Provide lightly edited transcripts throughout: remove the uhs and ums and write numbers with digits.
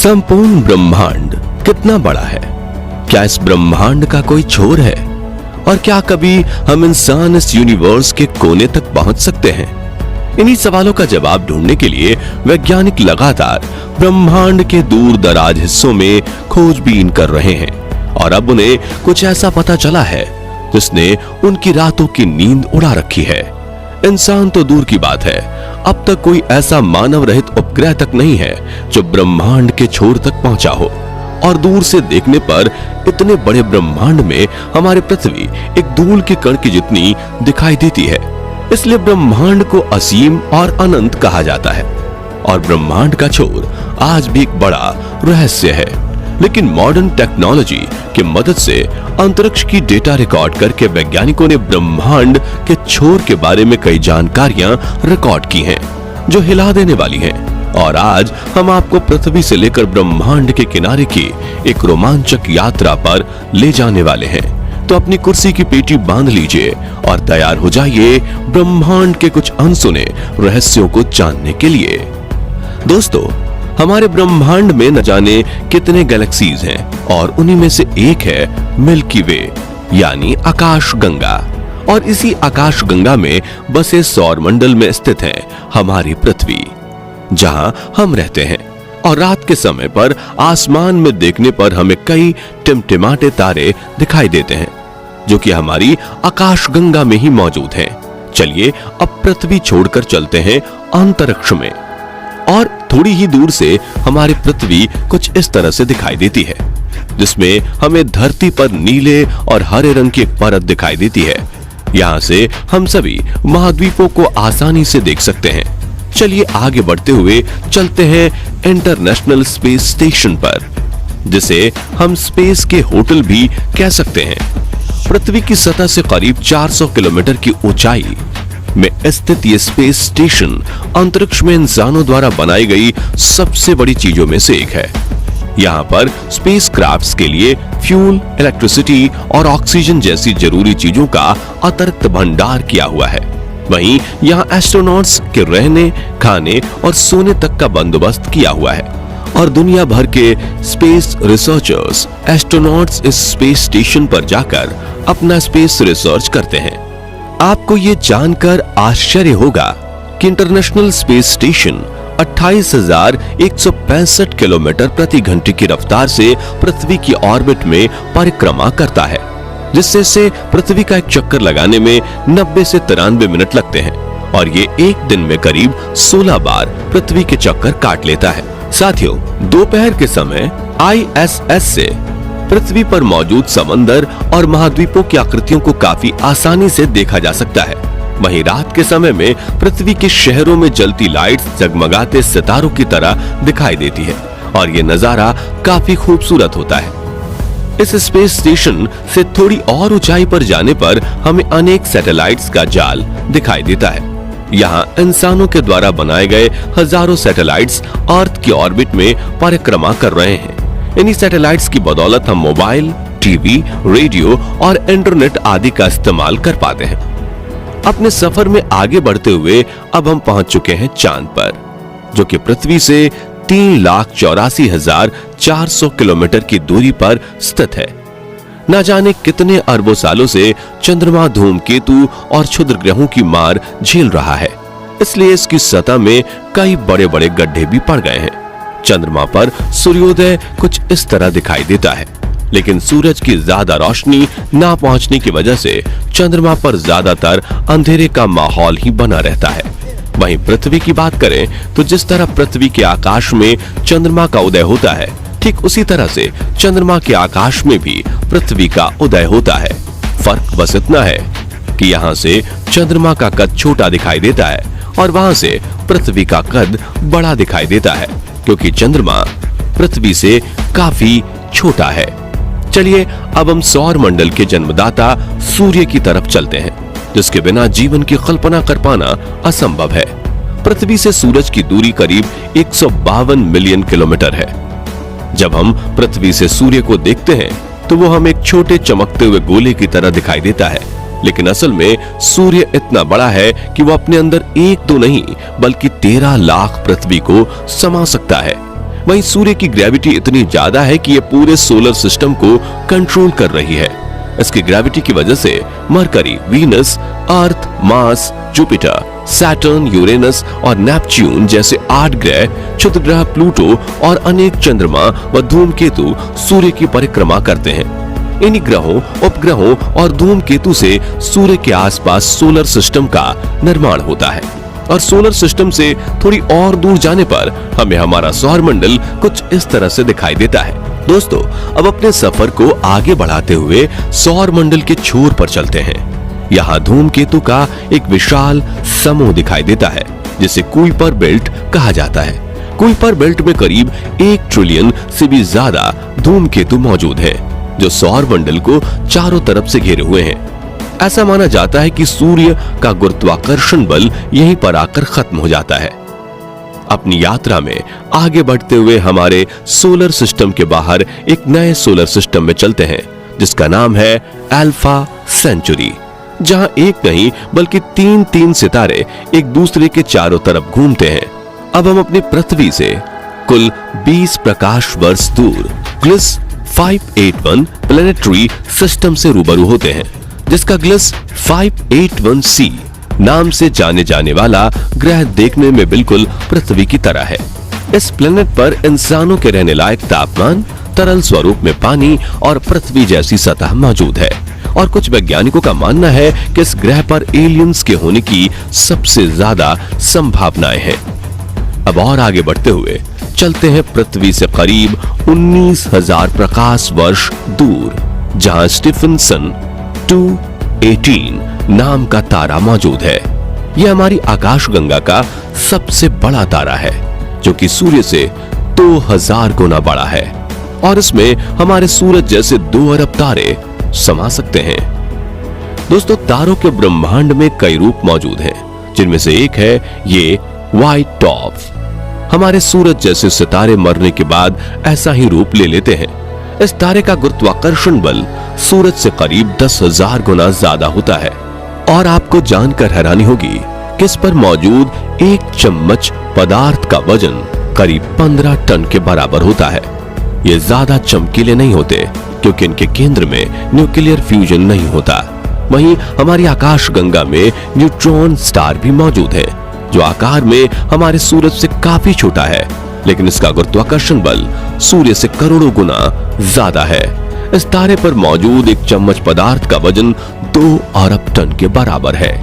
संपूर्ण ब्रह्मांड कितना बड़ा है? क्या इस ब्रह्मांड का कोई छोर है? और क्या कभी हम इंसान इस यूनिवर्स के कोने तक पहुंच सकते हैं? इन्हीं सवालों का जवाब ढूंढने के लिए वैज्ञानिक लगातार ब्रह्मांड के दूर दराज हिस्सों में खोजबीन कर रहे हैं और अब उन्हें कुछ ऐसा पता चला है जिसने उनकी रातों की नींद उड़ा रखी है। इंसान तो दूर की बात है, अब तक कोई ऐसा मानव रहित उपग्रह तक नहीं है जो ब्रह्मांड के छोर तक पहुंचा हो। और दूर से देखने पर इतने बड़े ब्रह्मांड में हमारी पृथ्वी एक धूल के कण की जितनी दिखाई देती है। इसलिए ब्रह्मांड को असीम और अनंत कहा जाता है और ब्रह्मांड का छोर आज भी एक बड़ा रहस्य है। लेकिन मॉडर्न टेक्नोलॉजी की मदद से अंतरिक्ष की डेटा रिकॉर्ड करके वैज्ञानिकों ने ब्रह्मांड के छोर के बारे में कई जानकारियां रिकॉर्ड की हैं जो हिला देने वाली हैं। और आज हम आपको पृथ्वी से लेकर ब्रह्मांड के किनारे की एक रोमांचक यात्रा पर ले जाने वाले हैं। तो अपनी कुर्सी की पेटी बांध लीजिए और तैयार हो जाइए ब्रह्मांड के कुछ अनसुने रहस्यों को जानने के लिए। दोस्तों, हमारे ब्रह्मांड में न जाने कितने गैलेक्सीज हैं और उन्हीं में से एक है मिल्की वे यानी आकाश गंगा। और इसी आकाश गंगा में बसे सौर मंडल में स्थित है हमारी पृथ्वी, जहां हम रहते हैं। और रात के समय पर आसमान में देखने पर हमें कई टिमटिमाते तारे दिखाई देते हैं जो कि हमारी आकाश गंगा में ही मौजूद हैं। चलिए अब पृथ्वी छोड़कर चलते हैं अंतरिक्ष में। और थोड़ी ही दूर से हमारी पृथ्वी कुछ इस तरह से दिखाई देती है, जिसमें हमें धरती पर नीले और हरे रंग की एक परत दिखाई देती है। यहाँ से हम सभी महाद्वीपों को आसानी से देख सकते हैं। चलिए आगे बढ़ते हुए चलते हैं इंटरनेशनल स्पेस स्टेशन पर, जिसे हम स्पेस के होटल भी कह सकते हैं। पृथ्वी की सतह से करीब 400 किलोमीटर की ऊंचाई में स्थित ये स्पेस स्टेशन अंतरिक्ष में इंसानों द्वारा बनाई गई सबसे बड़ी चीजों में से एक है। यहाँ पर स्पेस क्राफ्ट्स के लिए फ्यूल, इलेक्ट्रिसिटी और ऑक्सीजन जैसी जरूरी चीजों का अतिरिक्त भंडार किया हुआ है। वहीं यहाँ एस्ट्रोनॉट्स के रहने, खाने और सोने तक का बंदोबस्त किया हुआ है। और दुनिया भर के स्पेस रिसर्चर्स, एस्ट्रोनॉट्स इस स्पेस स्टेशन पर जाकर अपना स्पेस रिसर्च करते हैं। आपको ये जानकर आश्चर्य होगा कि इंटरनेशनल स्पेस स्टेशन 28,165 किलोमीटर प्रति घंटे की रफ्तार से पृथ्वी की ऑर्बिट में परिक्रमा करता है, जिससे इसे पृथ्वी का एक चक्कर लगाने में 90 से 93 मिनट लगते हैं। और ये एक दिन में करीब 16 बार पृथ्वी के चक्कर काट लेता है। साथियों, दोपहर के समय ISS से पृथ्वी पर मौजूद समंदर और महाद्वीपों की आकृतियों को काफी आसानी से देखा जा सकता है। वहीं रात के समय में पृथ्वी के शहरों में जलती लाइट्स जगमगाते सितारों की तरह दिखाई देती है और ये नजारा काफी खूबसूरत होता है। इस स्पेस स्टेशन से थोड़ी और ऊंचाई पर जाने पर हमें अनेक सैटेलाइट्स का जाल दिखाई देता है। यहाँ इंसानों के द्वारा बनाए गए हजारों सैटेलाइट्स अर्थ की ऑर्बिट में परिक्रमा कर रहे हैं। इन्हीं सैटेलाइट्स की बदौलत हम मोबाइल, टीवी, रेडियो और इंटरनेट आदि का इस्तेमाल कर पाते हैं। अपने सफर में आगे बढ़ते हुए अब हम पहुंच चुके हैं चांद पर, जो कि पृथ्वी से 3,84,400 किलोमीटर की दूरी पर स्थित है। न जाने कितने अरबों सालों से चंद्रमा धूमकेतु और क्षुद्र ग्रहों की मार झेल रहा है, इसलिए इसकी सतह में कई बड़े बड़े गड्ढे भी पड़ गए हैं। चंद्रमा पर सूर्योदय कुछ इस तरह दिखाई देता है, लेकिन सूरज की ज्यादा रोशनी ना पहुंचने की वजह से चंद्रमा पर ज्यादातर अंधेरे का माहौल ही बना रहता है। वहीं पृथ्वी की बात करें तो जिस तरह पृथ्वी के आकाश में चंद्रमा का उदय होता है, ठीक उसी तरह से चंद्रमा के आकाश में भी पृथ्वी का उदय होता है। फर्क बस इतना है कि यहाँ से चंद्रमा का कद छोटा दिखाई देता है और वहां से पृथ्वी का कद बड़ा दिखाई देता है, क्योंकि चंद्रमा पृथ्वी से काफी छोटा है। चलिए अब हम सौर मंडल के जन्मदाता सूर्य की तरफ चलते हैं, जिसके बिना जीवन की कल्पना कर पाना असंभव है। पृथ्वी से सूरज की दूरी करीब 152 मिलियन किलोमीटर है। जब हम पृथ्वी से सूर्य को देखते हैं तो वो हमें एक छोटे चमकते हुए गोले की तरह दिखाई देता है, लेकिन असल में सूर्य इतना बड़ा है कि वो अपने अंदर एक दो नहीं बल्कि 13 लाख पृथ्वी को समा सकता है। वहीं सूर्य की ग्रेविटी इतनी ज्यादा है कि ये पूरे सोलर सिस्टम को कंट्रोल कर रही है। इसकी ग्रेविटी की वजह से मरकरी, वीनस, अर्थ, मार्स, जुपिटर, सैटर्न, यूरेनस और नेपच्यून जैसे 8 ग्रह, क्षुद्र ग्रह प्लूटो और अनेक चंद्रमा व धूमकेतु सूर्य की परिक्रमा करते हैं। इन्हीं ग्रहों, उपग्रहों और धूमकेतु से सूर्य के आसपास सोलर सिस्टम का निर्माण होता है और सोलर सिस्टम से थोड़ी और दूर जाने पर हमें हमारा सौर मंडल कुछ इस तरह से दिखाई देता है। दोस्तों, अब अपने सफर को आगे बढ़ाते हुए सौर मंडल के छोर पर चलते हैं। यहाँ धूमकेतु का एक विशाल समूह दिखाई देता है जिसे कुइपर बेल्ट कहा जाता है। कुइपर बेल्ट में करीब 1 ट्रिलियन से भी ज्यादा धूमकेतु मौजूद हैं, जो सौर मंडल को चारों तरफ से घेरे हुए हैं। ऐसा माना जाता है कि सूर्य का गुरुत्वाकर्षण बल यहीं पर आकर खत्म हो जाता है। अपनी यात्रा में आगे बढ़ते हुए हमारे सोलर सिस्टम के बाहर एक नए सोलर सिस्टम में चलते हैं जिसका नाम है अल्फा सेंचुरी, जहां एक नहीं बल्कि 3 सितारे एक दूसरे के चारों तरफ घूमते हैं। अब हम अपनी पृथ्वी से कुल 20 प्रकाश वर्ष दूर ग्लिस 581 प्लैनेटरी सिस्टम से रूबरू होते हैं, जिसका ग्लिस 581c नाम से जाने जाने वाला ग्रह देखने में बिल्कुल पृथ्वी की तरह है। इस प्लेनेट पर इंसानों के रहने लायक तापमान, तरल स्वरूप में पानी और पृथ्वी जैसी सतह मौजूद है और कुछ वैज्ञानिकों का मानना है कि इस ग्रह पर एलियंस के होने की सबसे ज्यादा संभावनाएं हैं। अब और आगे बढ़ते हुए चलते हैं पृथ्वी से करीब 19,000 प्रकाश वर्ष दूर, जहां स्टीफनसन 218 नाम का तारा मौजूद है। यह हमारी आकाशगंगा का सबसे बड़ा तारा है, जो कि सूर्य से 2000 गुना बड़ा है और इसमें हमारे सूरज जैसे 2 अरब तारे समा सकते हैं। दोस्तों, तारों के ब्रह्मांड में कई रूप मौजूद हैं, जिनमें से एक है ये व्हाइट डॉर्फ। हमारे सूरज जैसे सितारे मरने के बाद ऐसा ही रूप ले लेते हैं। इस तारे का गुरुत्वाकर्षण बल सूरज से करीब 10,000 गुना ज्यादा होता है और आपको जानकर हैरानी होगी कि इस पर मौजूद 1 चम्मच पदार्थ का वजन करीब 15 टन के बराबर होता है। ये ज्यादा चमकीले नहीं होते क्योंकि इनके केंद्र में न्यूक्लियर फ्यूजन नहीं होता। वहीं हमारी आकाशगंगा में न्यूट्रॉन स्टार भी मौजूद है, जो आकार में हमारे सूरज से काफी छोटा है, लेकिन इसका गुरुत्वाकर्षण बल सूर्य से करोड़ों गुना ज्यादा है। इस तारे पर मौजूद 1 चम्मच पदार्थ का वजन 2 अरब टन के बराबर है।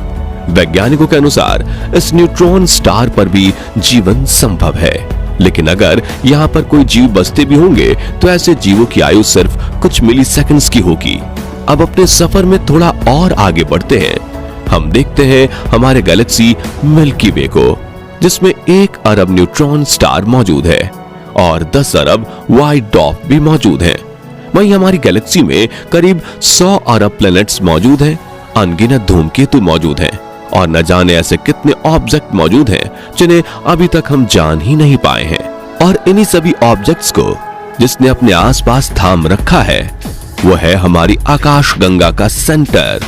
वैज्ञानिकों के अनुसार इस न्यूट्रॉन स्टार पर भी जीवन संभव है, लेकिन अगर यहाँ पर कोई जीव बसते भी होंगे तो ऐसे जीवों की आयु सिर्फ कुछ मिलीसेकंड्स की होगी। अब अपने सफर में थोड़ा और आगे बढ़ते हैं। हम देखते हैं हमारे गैलेक्सी मिल्की वे को, जिसमें 1 अरब न्यूट्रॉन स्टार मौजूद है और 10 अरब व्हाइट डॉर्फ भी मौजूद हैं। वहीं हमारी गैलेक्सी में करीब 100 अरब प्लैनेट्स मौजूद हैं, अनगिनत धूमकेतु मौजूद हैं और न जाने ऐसे कितने ऑब्जेक्ट मौजूद हैं जिन्हें अभी तक हम जान ही नहीं पाए हैं। और इन्हीं सभी ऑब्जेक्ट्स को जिसने अपने आसपास थाम रखा है वो है हमारी आकाशगंगा का सेंटर,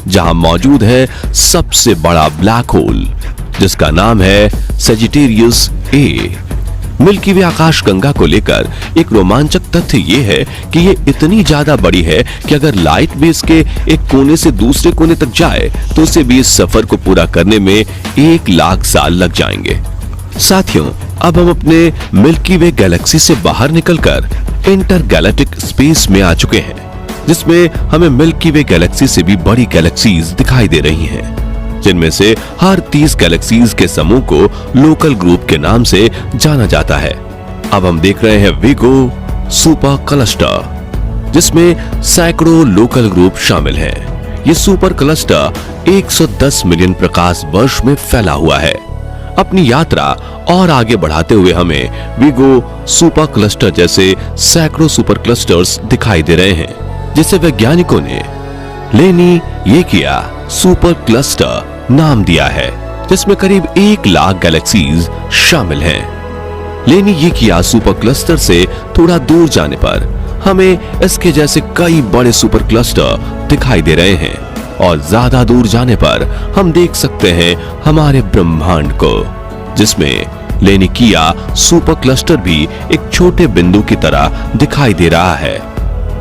जहां मौजूद है सबसे बड़ा ब्लैक होल, जिसका नाम है सजिटेरियस ए। मिल्की वे आकाशगंगा को लेकर एक रोमांचक तथ्य ये है कि ये इतनी ज्यादा बड़ी है कि अगर लाइट भी इसके एक कोने से दूसरे कोने तक जाए तो उसे भी इस सफर को पूरा करने में 1 लाख साल लग जाएंगे। साथियों, अब हम अपने मिल्की वे गैलेक्सी से बाहर निकलकर इंटरगैलेक्टिक स्पेस में आ चुके हैं, जिसमें हमें मिल्की वे गैलेक्सी से भी बड़ी गैलेक्सीज दिखाई दे रही हैं, जिनमें से हर 30 गैलेक्सीज के समूह को लोकल ग्रुप के नाम से जाना जाता है। अब हम देख रहे हैं विगो सुपर क्लस्टर, जिसमें सैकड़ों लोकल ग्रुप शामिल हैं। ये सुपर क्लस्टर 110 मिलियन प्रकाश वर्ष में फैला हुआ है। अपनी यात्रा और आगे बढ़ाते हुए हमें विगो सुपर क्लस्टर जैसे सैकड़ों सुपर क्लस्टर्स दिखाई दे रहे हैं, जिसे वैज्ञानिकों ने लेनियेकिया सुपर क्लस्टर नाम दिया है, जिसमें करीब 1 लाख गैलेक्सीज शामिल हैं। लेनियेकिया सुपर क्लस्टर से थोड़ा दूर जाने पर हमें इसके जैसे कई बड़े सुपर क्लस्टर दिखाई दे रहे हैं और ज्यादा दूर जाने पर हम देख सकते हैं हमारे ब्रह्मांड को, जिसमें लेनिकिया सुपर क्लस्टर भी एक छोटे बिंदु की तरह दिखाई दे रहा है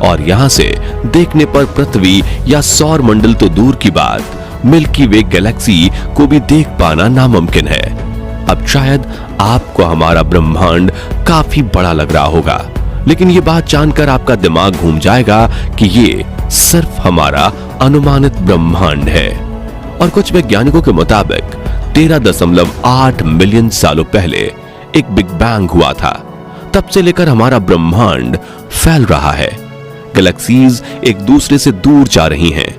और यहां से देखने पर पृथ्वी या सौर मंडल तो दूर की बात, मिल्की वे गैलेक्सी को भी देख पाना नामुमकिन है। अब शायद आपको हमारा ब्रह्मांड काफी बड़ा लग रहा होगा, लेकिन ये बात जानकर आपका दिमाग घूम जाएगा कि ये सिर्फ हमारा अनुमानित ब्रह्मांड है। और कुछ वैज्ञानिकों के मुताबिक 13.8 मिलियन सालों पहले एक बिग बैंग हुआ था। तब से लेकर हमारा ब्रह्मांड फैल रहा है। गैलेक्सीज एक दूसरे से दूर जा रही हैं।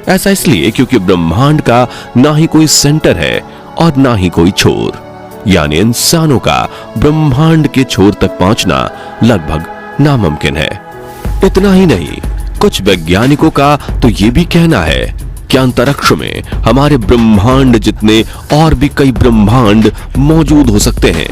ऐसा इसलिए क्योंकि ब्रह्मांड का ना ही कोई सेंटर है और ना ही कोई छोर, यानी इंसानों का ब्रह्मांड के छोर तक पहुंचना लगभग नामुमकिन है। इतना ही नहीं, कुछ वैज्ञानिकों का तो यह भी कहना है कि अंतरिक्ष में हमारे ब्रह्मांड जितने और भी कई ब्रह्मांड मौजूद हो सकते हैं।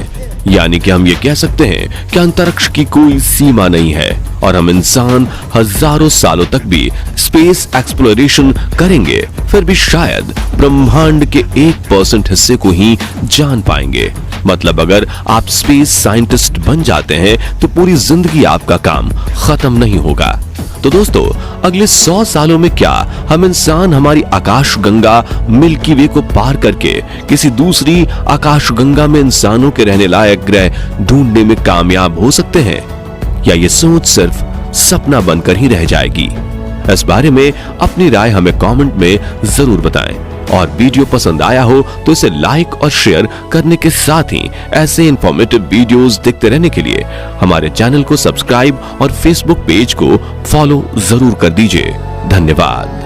यानी कि हम ये कह सकते हैं कि अंतरिक्ष की कोई सीमा नहीं है और हम इंसान हजारों सालों तक भी स्पेस एक्सप्लोरेशन करेंगे, फिर भी शायद ब्रह्मांड के 1% हिस्से को ही जान पाएंगे। मतलब अगर आप स्पेस साइंटिस्ट बन जाते हैं तो पूरी जिंदगी आपका काम खत्म नहीं होगा। तो दोस्तों, अगले 100 सालों में क्या हम इंसान हमारी आकाश गंगा मिल्की वे को पार करके किसी दूसरी आकाश गंगा में इंसानों के रहने लायक ग्रह ढूंढने में कामयाब हो सकते हैं, या ये सोच सिर्फ सपना बनकर ही रह जाएगी? इस बारे में अपनी राय हमें कमेंट में जरूर बताएं और वीडियो पसंद आया हो तो इसे लाइक और शेयर करने के साथ ही ऐसे इंफॉर्मेटिव वीडियोस देखते रहने के लिए हमारे चैनल को सब्सक्राइब और फेसबुक पेज को फॉलो जरूर कर दीजिए। धन्यवाद।